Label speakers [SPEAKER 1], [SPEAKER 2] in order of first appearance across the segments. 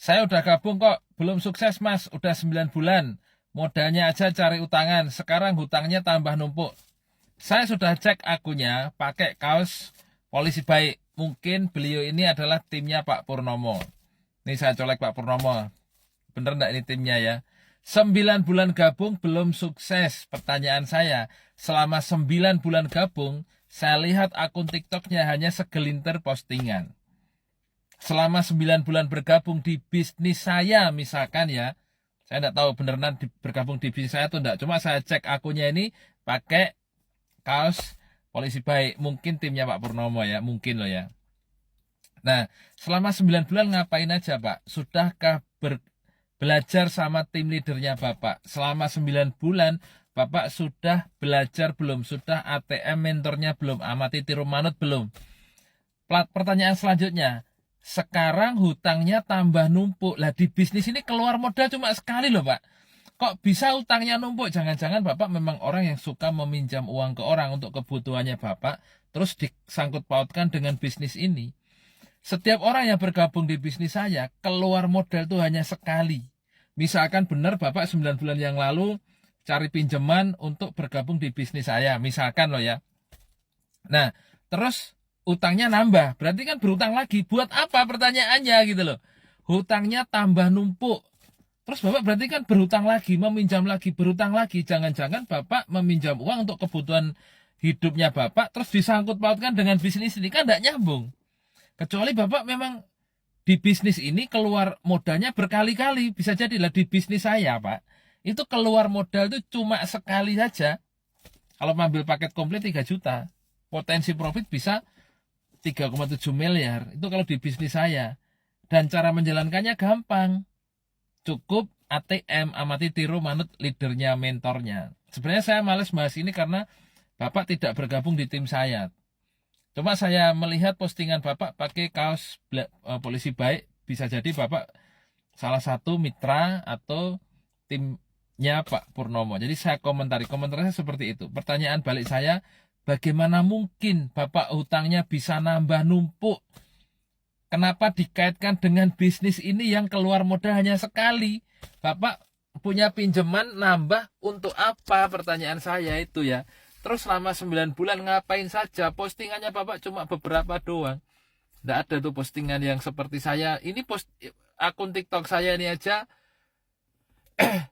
[SPEAKER 1] Saya udah gabung kok, belum sukses mas, udah 9 bulan. Modalnya aja cari utangan, sekarang hutangnya tambah numpuk. Saya sudah cek akunnya, pakai kaos polisi baik. Mungkin beliau ini adalah timnya Pak Purnomo. Ini saya colek Pak Purnomo. Bener enggak ini timnya ya? 9 bulan gabung belum sukses. Pertanyaan saya, selama 9 bulan gabung, saya lihat akun TikToknya hanya segelintir postingan. Selama 9 bulan bergabung di bisnis saya misalkan ya, saya tidak tahu beneran bergabung di bisnis saya atau enggak. Cuma saya cek akunnya ini pakai kaos polisi baik. Mungkin timnya Pak Purnomo ya, mungkin loh ya. Nah, selama 9 bulan ngapain aja Pak? Sudahkah belajar sama tim leadernya Bapak? Selama 9 bulan Bapak sudah belajar belum? Sudah ATM mentornya belum? Amati tiru manut belum? Pertanyaan selanjutnya, sekarang hutangnya tambah numpuk. Lah di bisnis ini keluar modal cuma sekali loh Pak. Kok bisa hutangnya numpuk? Jangan-jangan Bapak memang orang yang suka meminjam uang ke orang untuk kebutuhannya Bapak, terus disangkut pautkan dengan bisnis ini. Setiap orang yang bergabung di bisnis saya, keluar modal itu hanya sekali. Misalkan benar Bapak 9 bulan yang lalu cari pinjaman untuk bergabung di bisnis saya. Misalkan loh ya. Nah, terus utangnya nambah. Berarti kan berutang lagi. Buat apa pertanyaannya gitu loh. Hutangnya tambah numpuk. Terus Bapak berarti kan berhutang lagi, meminjam lagi, berhutang lagi. Jangan-jangan Bapak meminjam uang untuk kebutuhan hidupnya Bapak, terus disangkut pautkan dengan bisnis ini. Kan tidak nyambung. Kecuali Bapak memang di bisnis ini keluar modalnya berkali-kali. Bisa jadilah di bisnis saya Pak, itu keluar modal itu cuma sekali saja. Kalau mengambil paket komplit 3 juta, potensi profit bisa 3,7 miliar. Itu kalau di bisnis saya. Dan cara menjalankannya gampang. Cukup ATM, amati tiru manut leadernya, mentornya. Sebenarnya saya males bahas ini karena Bapak tidak bergabung di tim saya. Cuma saya melihat postingan Bapak pakai kaos polisi baik, bisa jadi Bapak salah satu mitra atau timnya Pak Purnomo. Jadi saya komentarnya seperti itu. Pertanyaan balik saya, bagaimana mungkin Bapak hutangnya bisa nambah numpuk? Kenapa dikaitkan dengan bisnis ini yang keluar modal hanya sekali? Bapak punya pinjaman nambah untuk apa? Pertanyaan saya itu ya. Terus selama 9 bulan ngapain saja? Postingannya Bapak cuma beberapa doang. Tidak ada tuh postingan yang seperti saya. Ini akun TikTok saya ini aja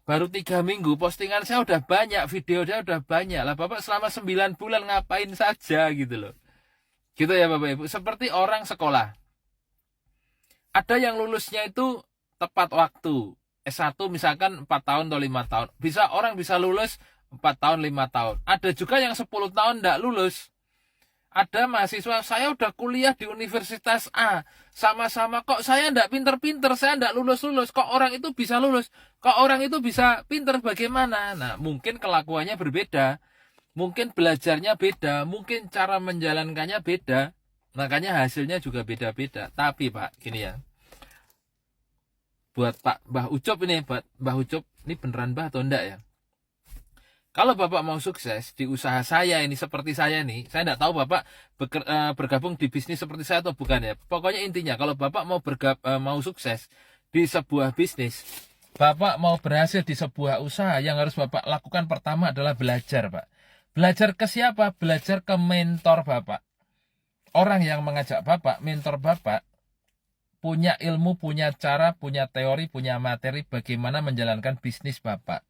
[SPEAKER 1] baru 3 minggu. Postingan saya udah banyak. Video saya udah banyak. Lah Bapak selama 9 bulan ngapain saja gitu loh. Gitu ya Bapak Ibu. Seperti orang sekolah. Ada yang lulusnya itu tepat waktu. S1 misalkan 4 tahun atau 5 tahun. Orang bisa lulus 4 tahun, 5 tahun. Ada juga yang 10 tahun tidak lulus. Ada mahasiswa, saya udah kuliah di Universitas A. Sama-sama, kok saya tidak pinter-pinter, saya tidak lulus-lulus. Kok orang itu bisa lulus? Kok orang itu bisa pinter bagaimana? Nah, mungkin kelakuannya berbeda. Mungkin belajarnya beda. Mungkin cara menjalankannya beda. Makanya hasilnya juga beda-beda. Tapi Pak, gini ya. Buat Pak Mbah Ucup ini, buat Mbah Ucup, ini beneran Mbah atau enggak ya? Kalau Bapak mau sukses di usaha saya ini seperti saya nih, saya tidak tahu Bapak bergabung di bisnis seperti saya atau bukan ya. Pokoknya intinya kalau Bapak mau sukses di sebuah bisnis, Bapak mau berhasil di sebuah usaha, yang harus Bapak lakukan pertama adalah belajar Pak. Belajar ke siapa? Belajar ke mentor Bapak. Orang yang mengajak Bapak, mentor Bapak, punya ilmu, punya cara, punya teori, punya materi bagaimana menjalankan bisnis Bapak.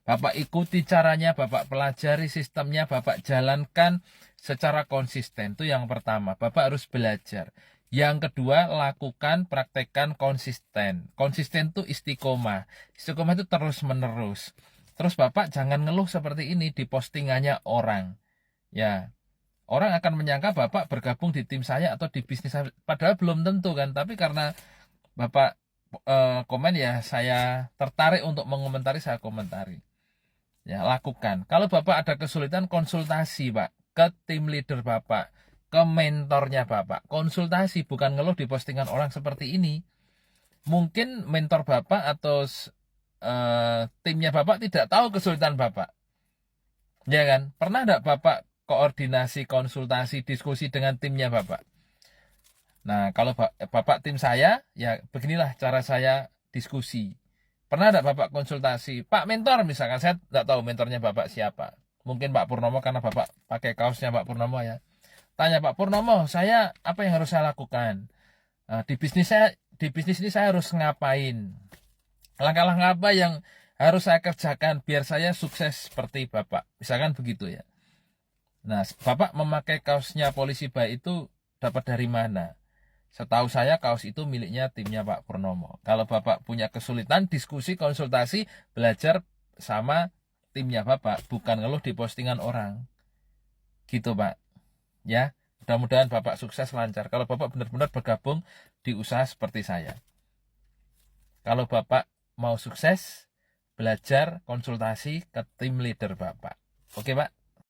[SPEAKER 1] Bapak ikuti caranya, Bapak pelajari sistemnya, Bapak jalankan secara konsisten. Itu yang pertama, Bapak harus belajar. Yang kedua, lakukan, praktekkan konsisten. Konsisten itu istiqomah. Istiqomah itu terus-menerus. Terus Bapak jangan ngeluh seperti ini di postingannya orang. Ya, orang akan menyangka Bapak bergabung di tim saya atau di bisnis saya. Padahal belum tentu kan. Tapi karena Bapak komen ya, saya tertarik untuk mengomentari, saya komentari. Ya, lakukan. Kalau Bapak ada kesulitan, konsultasi Pak ke tim leader Bapak, ke mentornya Bapak. Konsultasi, bukan ngeluh di postingan orang seperti ini. Mungkin mentor Bapak atau timnya Bapak tidak tahu kesulitan Bapak. Ya kan? Pernah enggak Bapak koordinasi, konsultasi, diskusi dengan timnya Bapak? Nah, kalau Bapak tim saya, ya beginilah cara saya diskusi. Pernah ada Bapak konsultasi, Pak mentor misalkan, saya nggak tahu mentornya Bapak siapa. Mungkin Pak Purnomo karena Bapak pakai kaosnya Pak Purnomo ya. Tanya Pak Purnomo, saya apa yang harus saya lakukan? Di bisnis ini saya harus ngapain? Langkah-langkah apa yang harus saya kerjakan biar saya sukses seperti Bapak? Misalkan begitu ya. Nah, Bapak memakai kaosnya Polisi Baik itu dapat dari mana? Setahu saya kaos itu miliknya timnya Pak Purnomo. Kalau Bapak punya kesulitan, diskusi, konsultasi, belajar sama timnya Bapak, bukan ngeluh di postingan orang. Gitu Pak. Ya, mudah-mudahan Bapak sukses lancar. Kalau Bapak benar-benar bergabung di usaha seperti saya. Kalau Bapak mau sukses, belajar konsultasi ke tim leader Bapak. Oke Pak?